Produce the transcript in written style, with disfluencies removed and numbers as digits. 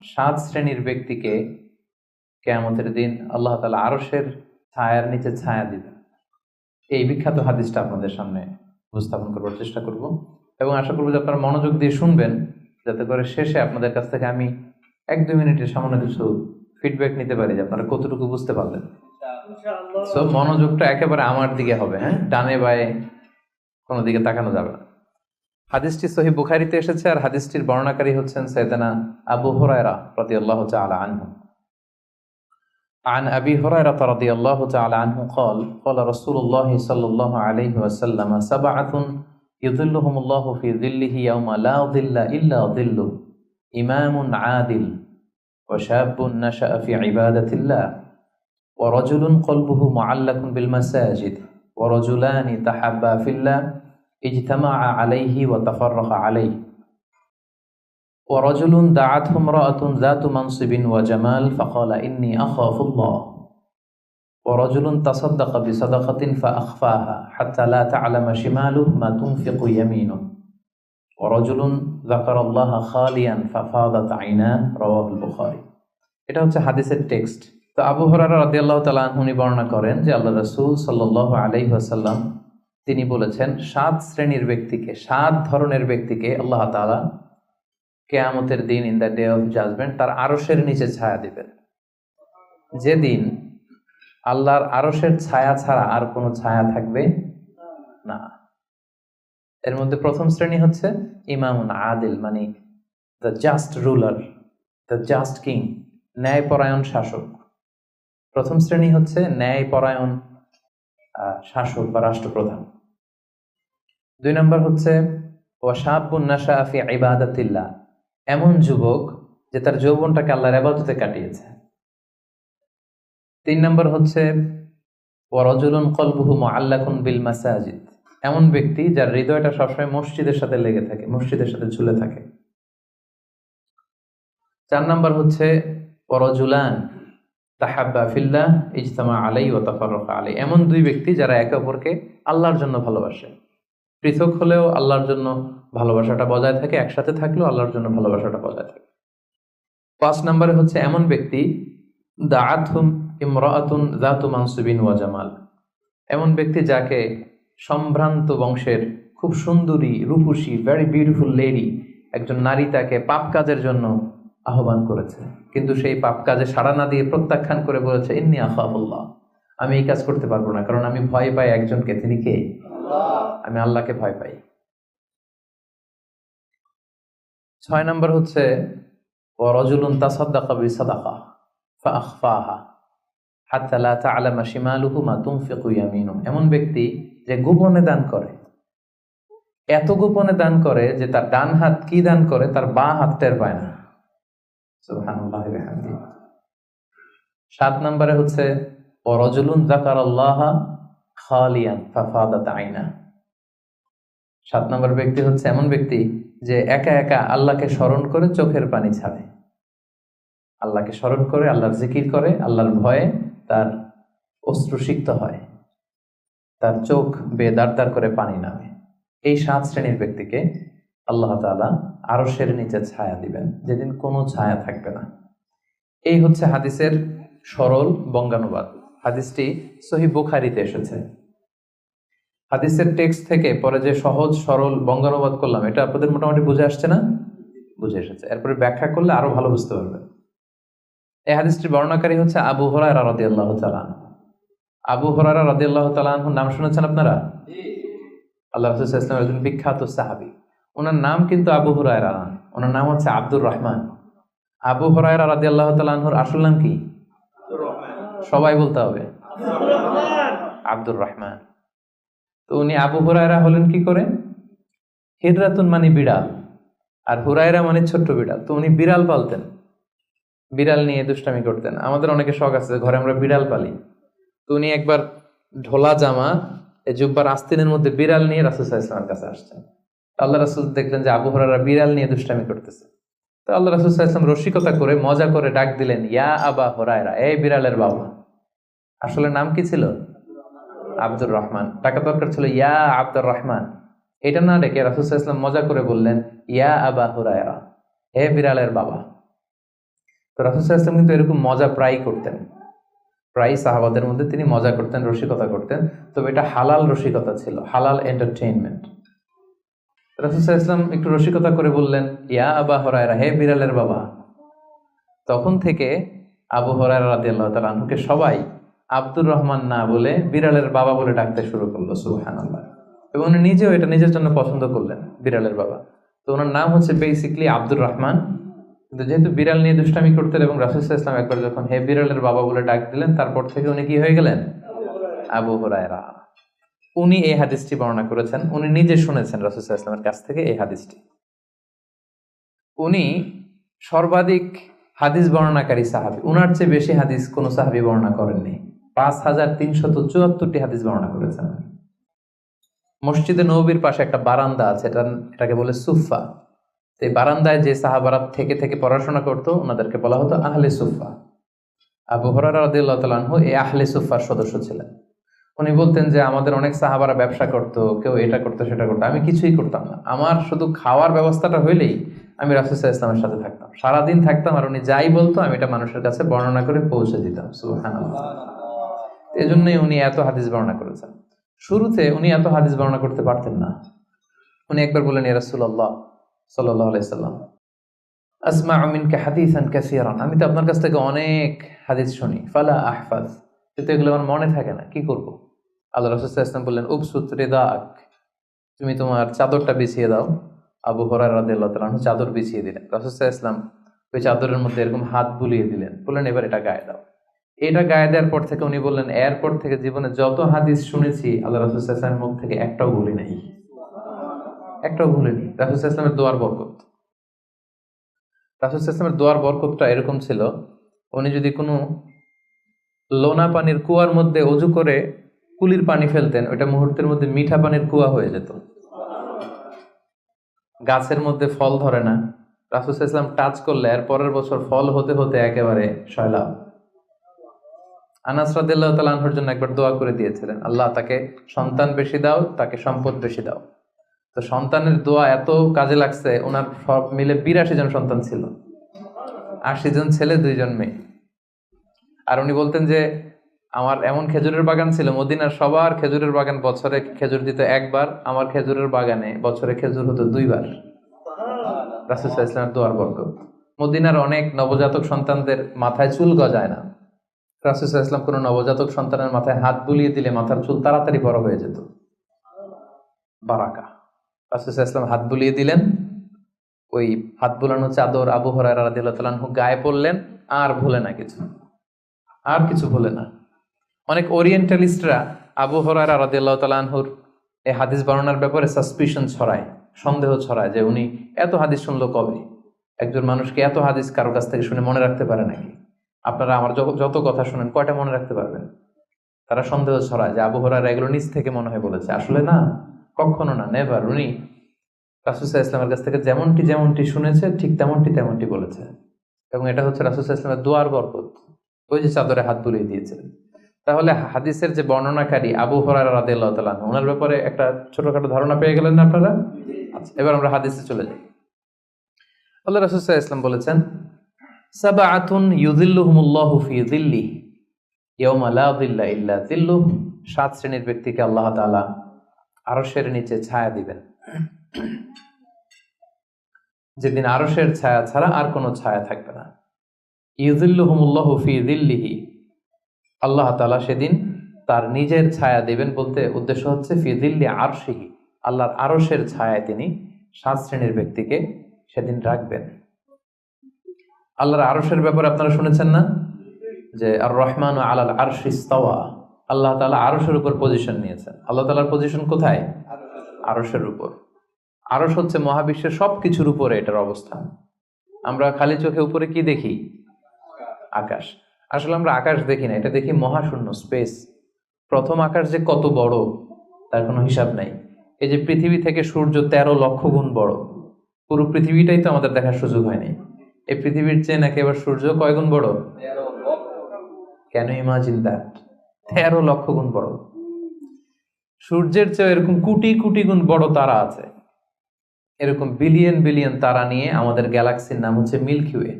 সাত শ্রেণীর ব্যক্তিকে কিয়ামতের দিন আল্লাহ তাআলা আরশের ছায়ার নিচে ছায়া দিবেন। এই বিখ্যাত হাদিসটা আপনাদের সামনে উপস্থাপন করবার চেষ্টা করব এবং আশা করব যে আপনারা মনোযোগ দিয়ে শুনবেন, যাতে করে শেষে আপনাদের কাছ থেকে আমি 1-2 মিনিটের সামান্য কিছু ফিডব্যাক নিতে পারি যে আপনারা কতটুকু বুঝতে পারলেন। সো মনোযোগটা একেবারে আমার দিকে হবে, হ্যাঁ, ডানে বায়ে কোনো দিকে তাকানো যাবে না। হাদিসটি সহিহ বুখারীতে এসেছে আর হাদিসটির বর্ণনাকারী হচ্ছেন সাইয়েদনা আবু হুরায়রা রাদিয়াল্লাহু তাআলা আনহু। عن أبي هريرة رضي الله تعالى عنه قال رسول الله صلى الله عليه وسلم 7 يظلهم الله في ظله يوم لا ظل إلا ظله إمام عادل وشاب نشأ في عبادة الله ورجل قلبه معلق بالمساجد ورجلان تحابا في الله اجتمعا عليه وتفرقا عليه ورجل دعته امرأة ذات منصب وجمال فقال إني أخاف الله ورجل تصدق بصدقة فأخفاها حتى لا تعلم شماله ما تنفق يمينه ورجل ذكر الله خاليا ففاضت عيناه رواه البخاري। এটা হচ্ছে হাদিসের টেক্সট। তো আবু হুরায়রা রাদিয়াল্লাহু তাআলা আনহু বর্ণনা করেন যে আল্লাহ রাসূল সাল্লাল্লাহু আলাইহি ওয়াসাল্লাম তিনি বলেছেন, 7 শ্রেণীর ব্যক্তিকে, 7 ধরনের ব্যক্তিকে আল্লাহ তাআলা কিয়ামতের দিন in the day of judgment তার আরশের নিচে ছায়া দিবেন। যেদিন আল্লাহর আরশের ছায়া ছাড়া আর কোনো ছায়া থাকবে না। এর মধ্যে প্রথম শ্রেণী হচ্ছে ইমামুন আদিল, মানে the just ruler, the just king, ন্যায়পরায়ণ শাসক। প্রথম শ্রেণী হচ্ছে ন্যায়পরায়ণ শাসক বা রাষ্ট্রপ্রধান। 2 নম্বর হচ্ছে ওয়াশাবুন নাশা ফি ইবাদাতিল্লাহ, এমন যুবক যে তার যৌবনটাকে আল্লাহর ইবাদতে কাটিয়েছে। 3 নম্বর হচ্ছে ওয়ারাজুলুন কলবুহু মুআল্লাকুন বিল মাসাজিদ, এমন ব্যক্তি যার হৃদয়টা সবসময় মসজিদের সাথে লেগে থাকে, মসজিদের সাথে ঝুলে থাকে। 4 নম্বর হচ্ছে ওয়ারাজুলান তাহাব্বা ফিল্লাহ ইজতামা আলাইহি ওয়া তাফাররাকা আলাইহি, এমন 2 ব্যক্তি যারা একে অপরকে আল্লাহর জন্য ভালোবাসে। পৃথক হলেও আল্লাহর জন্য ভালোবাসাটা বজায় থাকে, একসাথে থাকলেও আল্লাহর জন্য ভালোবাসাটা বজায় থাকে। 5 নম্বরে হচ্ছে এমন ব্যক্তি দাআতহুম ইমরাআতুন যাতু মানসিবিন ওয়া জামাল, এমন ব্যক্তি যাকে সম্ভ্রান্ত বংশের খুব সুন্দরী রূপসী ভেরি বিউটিফুল লেডি, একজন নারী তাকে পাপ কাজের জন্য আহ্বান করেছে, কিন্তু সেই পাপ কাজে সাড়া না দিয়ে প্রত্যাখ্যান করে বলেছে ইন্নী আখাফুল্লাহ, আমি এই কাজ করতে পারবো না, কারণ আমি ভয় পাই একজনকে, তিনি কে? আমি আল্লাহকে ভয় পাই। 6 নম্বর হচ্ছে ওয়ারাজুলুন তাসাদ্দাকা বিসাদাকা ফাআখফাহা হাত্তা লা তা'লামা শিমালুহু মা তুনফিকু ইয়ামিনুহু, এমন ব্যক্তি যে গোপনে দান করে, এত গোপনে দান করে যে তার ডান হাত কি দান করে তার বাঁ হাত টের পায় না। সুবহানাল্লাহি ওয়া বিহামদিহি। 7 নম্বরে হচ্ছে ওয়ারাজুলুন যাকারাল্লাহা খালিয়ান ফাফাদাত আইনা, 7 নম্বর ব্যক্তি হচ্ছে এমন ব্যক্তি যে একা একা আল্লাহকে স্মরণ করে চোখের পানি ছাড়ে, আল্লাহকে স্মরণ করে, আল্লাহর জিকির করে, আল্লাহর ভয়ে তার অশ্রুসিক্ত হয়, তার চোখ বেয়ে দাঁড় দাঁড় করে পানি নামে। এই 7 শ্রেণীর ব্যক্তিকে আল্লাহ তাআলা আরশের নিচে ছায়া দিবেন, যেদিন কোনো ছায়া থাকবে না। এই হচ্ছে হাদিসের সরল বঙ্গানুবাদ। হাদিসটি সহিহ বুখারীতে এসেছে। হাদিসের টেক্সট থেকে পরে যে সহজ সরল বঙ্গানুবাদ করলাম, এটা আপনাদের মোটামুটি বুঝে আসছে না? বুঝে এসেছে। এরপরে ব্যাখ্যা করলে আরো ভালো বুঝতে পারবেন। এই হাদিসটির বর্ণনাকারী হচ্ছে আবু হুরায়রা রাদিয়াল্লাহু তাআলা আনহু। আবু হুরায়রা রাদিয়াল্লাহু তাআলা আনহুর নাম শুনেছেন আপনারা? আল্লাহ রাসূল সাল্লাল্লাহু আলাইহি ওয়াসাল্লাম একজন বিখ্যাত সাহাবী। ওনার নাম কিন্তু আবু হুরায়রা না, ওনার নাম হচ্ছে আব্দুর রহমান। আবু হুরায়রা রাদিয়াল্লাহু তাআলা আনহুর আসল নাম কি? সবাই বলতে হবে, আব্দুর রহমান। তো উনি আবু হুরায়রা হলেন কি করে? হিররাতুন মানে বিড়াল, আর হুরায়রা মানে ছোট্ট বিড়াল। তো উনি বিড়াল পালতেন, বিড়াল নিয়ে দুষ্টামি করতেন। আমাদের অনেকে শখ আছে, ঘরে আমরা বিড়াল পালি। তো উনি একবার ঢোলা জামা, এই জুব্বার আস্তিনের মধ্যে বিড়াল নিয়ে রাসূল সাল্লাল্লাহু আলাইহি ওয়াসাল্লামের কাছে আসছেন। আল্লাহ রাসূল দেখলেন যে আবু হুরায়রা বিড়াল নিয়ে দুষ্টামি করতেছে। তো আল্লাহ রাসূল সাল্লাল্লাহু আলাইহি ওয়াসাল্লাম রসিকতা করে মজা করে ডাক দিলেন, ইয়া আবা হুরায়রা, এই বিড়ালের বাবা। আসলে নাম কি ছিল? আব্দুর রহমান। টাকা দরকার ছিল ইয়া আব্দুর রহমান। এটা না ডেকে রাসূল সাল্লাল্লাহু আলাইহি ওয়াসাল্লাম মজা করে বললেন ইয়া আবা হুরায়রা, হে বিড়ালের বাবা। রাসূল সাল্লাল্লাহু আলাইহি ওয়াসাল্লাম কিন্তু এরকম মজা প্রায় করতেন, প্রায় সাহাবাদের মধ্যে তিনি মজা করতেন, রসিকতা করতেন। তবে এটা হালাল রসিকতা ছিল, হালাল এন্টারটেইনমেন্ট। রাসূল সাল্লাল্লাহু আলাইহি ওয়াসাল্লাম একটু রসিকতা করে বললেন, ইয়া আবা হুরায়রা, হে বিড়ালের বাবা। তখন থেকে আবু হুরায়রা রাদিয়াল্লাহু তাআলা আনহুকে সবাই আব্দুর রহমান না বলে বিড়ালের বাবা বলে ডাকতে শুরু করলো। সুবহানাল্লাহ। এবং উনি নিজেও এটা নিজের জন্য পছন্দ করলেন, বিড়ালের বাবা। তো ওনার নাম হচ্ছে বেসিক্যালি আব্দুর রহমান, কিন্তু যেহেতু বিড়াল নিয়ে দুষ্টামি করতেন এবং রাসূল সাল্লাল্লাহু আলাইহি ওয়াসাল্লাম একবার যখন হে বিড়ালের বাবা বলে ডাক দিলেন, তারপর থেকে উনি কি হয়ে গেলেন? আবু হুরায়রা। উনি এই হাদিসটি বর্ণনা করেছেন, উনি নিজে শুনেছেন রাসূল সাল্লাল্লাহু আলাইহি ওয়াসাল্লামের কাছ থেকে এই হাদিসটি। উনি সর্বাধিক হাদিস বর্ণনাকারী সাহাবী, উনার চেয়ে বেশি হাদিস কোন সাহাবী বর্ণনা করেননি। 5374টি হাদিস বর্ণনা করেছেন। মসজিদে নববীর পাশে একটা বারান্দা আছে, এটাকে বলে সুফা। এই বারান্দায় যে সাহাবারা থেকে থেকে পড়াশোনা করতো ওনাদেরকে বলা হতো আহলে সুফা। আবু হুরায়রা রাদিয়াল্লাহু তাআলা আনহু এই আহলে সুফার সদস্য ছিলেন। উনি বলতেন যে আমাদের অনেক সাহাবারা ব্যবসা করতো, কেউ এটা করতো সেটা করতো, আমি কিছুই করতাম না। আমার শুধু খাওয়ার ব্যবস্থাটা হইলেই আমি রাসূল সাল্লাল্লাহু আলাইহি ওয়াসাল্লামের সাথে থাকতাম, সারাদিন থাকতাম, আর উনি যাই বলতো আমি এটা মানুষের কাছে বর্ণনা করে পৌঁছে দিতাম। সুবহানাল্লাহ। এজন্যই উনি এত হাদিস বর্ণনা করেছেন। শুরুতে উনি এত হাদিস বর্ণনা করতে পারতেন না। উনি একবার বললেন, ইয়া রাসূলুল্লাহ সাল্লাল্লাহু আলাইহি সাল্লাম, আসমাউ মিনকা হাদিসান কাসীরান, আমি তো আপনার কাছ থেকে অনেক হাদিস শুনি, ফালা আহফাজ, কিন্তু এগুলো আমার মনে থাকে না, কি করব? আল্লাহ রাসূল সাল্লাল্লাহু আলাইহি ওয়াসাল্লাম বললেন, উবসুত রিদাক, তুমি তোমার চাদরটা বিছিয়ে দাও। আবু হুরায়রা রাদিয়াল্লাহু তাআলা চাদর বিছিয়ে দিলেন। রাসূল সাল্লাল্লাহু আলাইহি ওয়াসাল্লাম ওই চাদরের মধ্যে এরকম হাত বুলিয়ে দিলেন, বললেন এবার এটা গায়ে দাও। এটা গায়ে দেওয়ার পর থেকে উনি বললেন, এরপর থেকে জীবনে যত হাদিস শুনেছি আল্লাহ রাসূল সাল্লাল্লাহু আলাইহি ওয়াসাল্লামের মুখ থেকে একটাও ভুলি নাই, একটাও ভুলিনি। রাসূল সাল্লাল্লাহু আলাইহি ওয়াসাল্লামের দোয়ার বরকত, রাসূল সাল্লাল্লাহু আলাইহি ওয়াসাল্লামের দোয়ার বরকতটা এরকম ছিল, উনি যদি কোনো লোনা পানির কুয়ার মধ্যে অজু করে কুলির পানি ফেলতেন, ওইটা মুহূর্তের মধ্যে মিঠা পানির কুয়া হয়ে যেত। গাছের মধ্যে ফল ধরে না, রাসূল সাল্লাল্লাহু আলাইহি ওয়াসাল্লাম টাচ করলে এর পরের বছর ফল হতে হতে একেবারে সয়লাব। আনাস রাদিয়াল্লাহু তাআলা আনহুর জন্য একবার দোয়া করে দিয়েছিলেন, আল্লাহ তাকে সন্তান বেশি দাও, তাকে সম্পদ বেশি দাও। তো সন্তানের দোয়া এত কাজে লাগছে, ওনার সব মিলে 82 জন সন্তান ছিল, 80 জন ছেলে, 2 জন মেয়ে। আর উনি বলতেন যে আমার এমন খেজুরের বাগান ছিল, মদিনার সবার খেজুরের বাগান বছরে খেজুর দিত একবার, আমার খেজুরের বাগানে বছরে খেজুর হতো 2 বার। রাসূল সাল্লাল্লাহু আলাইহি ওয়াসাল্লামের দোয়ার বরকত। মদিনার অনেক নবজাতক সন্তানদের মাথায় চুল গজায় না, রাসূল সাল্লাল্লাহু আলাইহি ওয়াসাল্লাম কোনো নবজাতক সন্তানের মাথায় হাত বুলিয়ে দিলে মাথার চুল তাড়াতাড়ি বড় হয়ে যেত। বারাকা। রাসূল সাল্লাল্লাহু আলাইহি ওয়াসাল্লাম হাত বুলিয়ে দিলেন, ওই হাত বুলানো চাদর আবু হুরায়রা রাদিয়াল্লাহু তাআলা আনহু গায়ে পড়লেন, আর ভুলে না কিছু, আর কিছু ভুলে না। অনেক ওরিয়েন্টালিস্টরা আবু হুরায়রা রাদিয়াল্লাহু তাআলা আনহুর এই হাদিস বর্ণনার ব্যাপারে সাসপিশন ছড়ায়, সন্দেহ ছড়ায় যে উনি এত হাদিস শুনলো কবে? একজন মানুষকে এত হাদিস কারো কাছ থেকে শুনে মনে রাখতে পারে নাকি? আপনারা আমার যত কথা শুনেন কয়টা মনে রাখতে পারবেন? তারা সন্দেহ ছড়ায় যে আবু হুরায়রা এগুলো নিজ থেকে মনে হয় বলেছে। আসলে না, কখনো না, নেভার। উনি রাসূল সাল্লাল্লাহু আলাইহি ওয়াসাল্লামের কাছ থেকে যেমনটি শুনেছে ঠিক তেমনটি বলেছে। এবং এটা হচ্ছে রাসূল সাল্লাল্লাহু আলাইহি ওয়াসাল্লামের দোয়ার বরকত, ওই যে চাদরে হাত বুলিয়ে দিয়েছিলেন। তাহলে হাদিসের যে বর্ণনাকারী আবু হুরায়রা রাদিয়াল্লাহু তাআলা আনহু, ওনার ব্যাপারে একটা ছোটখাটো ধারণা পেয়ে গেলেন না আপনারা? আচ্ছা, এবার আমরা হাদিসে চলে যাই। আল্লাহ রাসূল সাল্লাল্লাহু আলাইহি ওয়াসাল্লাম বলেছেন, সাবআতুন ইউযিল্লুহুমুল্লাহু ফি যিল্লিহি ইয়াওমা লা যিল্লা ইল্লা যিল্লুহু, 7 শ্রেণীর ব্যক্তিকে আল্লাহ তাআলা আরশের নিচে ছায়া দিবেন, যেদিন আরশের ছায়া ছাড়া আর কোনো ছায়া থাকবে না। ইউযিল্লুহুমুল্লাহু ফি যিল্লিহি, আল্লাহ তাআলা সেদিন তার নিজের ছায়া দিবেন, বলতে উদ্দেশ্য হচ্ছে ফি যিল্লি আরশিহি, আল্লাহর আরশের ছায়ায় তিনি 7 শ্রেণীর ব্যক্তিকে সেদিন রাখবেন। আল্লাহর আরশের ব্যাপারে আপনারা শুনেছেন না, যে আর রহমান আলাল আরশি ইস্তাওয়া, আল্লাহ তাআলা আরশের উপর পজিশন নিয়েছেন। আল্লাহ তাআলার পজিশন কোথায়? আরশের উপর। আরশ হচ্ছে মহাবিশ্বের সবকিছুর উপরে এটার অবস্থান। আমরা খালি চোখে উপরে কি দেখি? আকাশ। আসলে আমরা আকাশ দেখি না, এটা দেখি মহাশূন্য, স্পেস। প্রথম আকাশ যে কত বড় তার কোনো হিসাব নাই। এই যে পৃথিবী থেকে সূর্য 13 লক্ষ গুণ বড়, পুরো পৃথিবীটাই তো আমাদের দেখার সুযোগ হয়নি। এই পৃথিবীর চেয়ে নাকি এবার সূর্য কয় গুণ বড়? Can you imagine that? 13 লক্ষ গুণ বড়। সূর্যের চেয়ে এরকম কোটি কোটি গুণ বড় তারা আছে। এরকম বিলিয়ন বিলিয়ন তারা নিয়ে আমাদের গ্যালাক্সির নাম হচ্ছে মিল্কি ওয়ে।